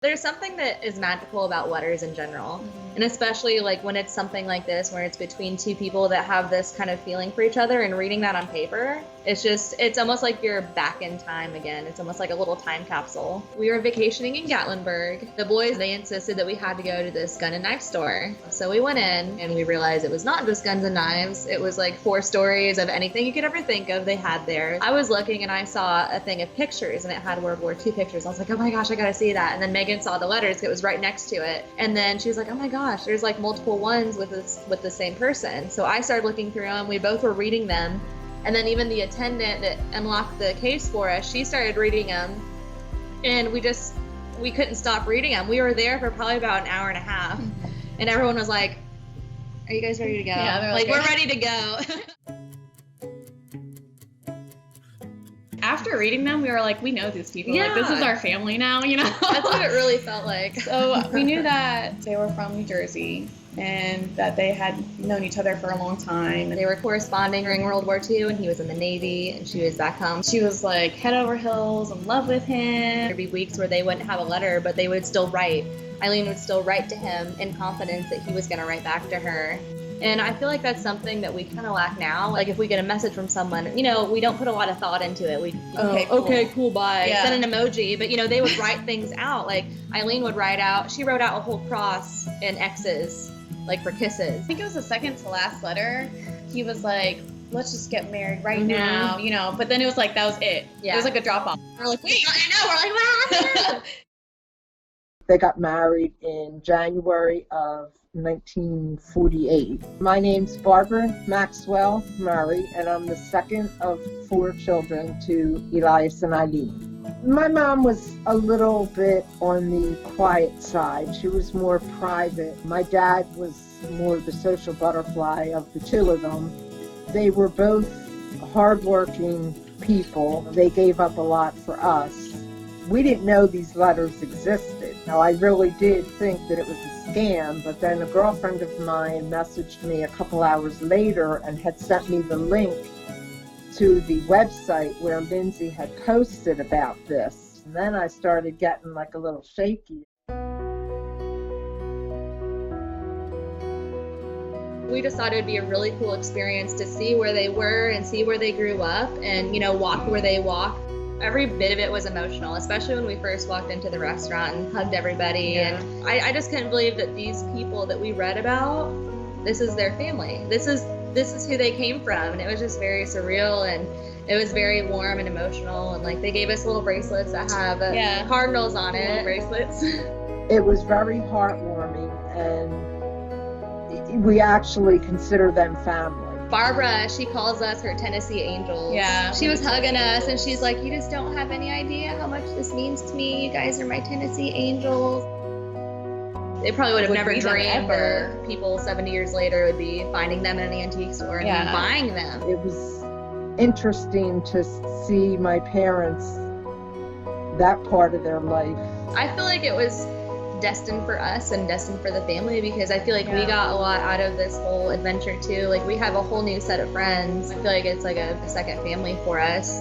There's something that is magical about letters in general. And especially like when it's something like this, where it's between two people that have this kind of feeling for each other, and reading that on paper, it's almost like you're back in time again. It's almost like a little time capsule. We were vacationing in Gatlinburg. The boys, they insisted that we had to go to this gun and knife store. So we went in and we realized it was not just guns and knives. It was like 4 stories of anything you could ever think of they had there. I was looking and I saw a thing of pictures, and it had World War II pictures. I was like, oh my gosh, I gotta see that. And then Megan saw the letters, it was right next to it. And then she was like, oh my gosh, there's like multiple ones with the same person. So I started looking through them. We both were reading them. And then even the attendant that unlocked the case for us, she started reading them. And we couldn't stop reading them. We were there for probably about an hour and a half. And everyone was like, are you guys ready to go? Yeah, like, we're ready to go. After reading them, we were like, we know these people. Yeah. Like, this is our family now, you know? That's what it really felt like. So we knew that they were from New Jersey and that they had known each other for a long time. They were corresponding during World War II, and he was in the Navy, and she was back home. She was like head over heels in love with him. There'd be weeks where they wouldn't have a letter, but they would still write. Eileen would still write to him in confidence that he was going to write back to her. And I feel like that's something that we kind of lack now. Like if we get a message from someone, you know, we don't put a lot of thought into it. Okay, cool, bye. Yeah. Send an emoji. But, you know, they would write things out. Like Eileen would she wrote out a whole cross and X's, like for kisses. I think it was the second to last letter. He was like, let's just get married right now, you know. But then it was like, that was it. Yeah. It was like a drop off. We're like, wait, I know. We're like, what happened? They got married in January of 1948. My name's Barbara Maxwell Murray, and I'm the second of 4 children to Elias and Eileen. My mom was a little bit on the quiet side. She was more private. My dad was more the social butterfly of the 2 of them. They were both hardworking people. They gave up a lot for us. We didn't know these letters existed. Now, I really did think that it was a scam, but then a girlfriend of mine messaged me a couple hours later and had sent me the link to the website where Lindsay had posted about this. And then I started getting like a little shaky. We just thought it would be a really cool experience to see where they were and see where they grew up and, you know, walk where they walked. Every bit of it was emotional, especially when we first walked into the restaurant and hugged everybody. Yeah. And I just couldn't believe that these people that we read about, this is their family. This is who they came from. And it was just very surreal, and it was very warm and emotional. And like they gave us little bracelets that have cardinals on it. Bracelets. It was very heartwarming, and we actually consider them family. Barbara, she calls us her Tennessee Angels. Yeah. She was hugging us, and she's like, you just don't have any idea how much this means to me. You guys are my Tennessee Angels. They probably would have never dreamed that people 70 years later would be finding them in an antique store and then buying them. It was interesting to see my parents, that part of their life. I feel like it was destined for us and destined for the family, because I feel like we got a lot out of this whole adventure too. Like we have a whole new set of friends. I feel like it's like a second family for us.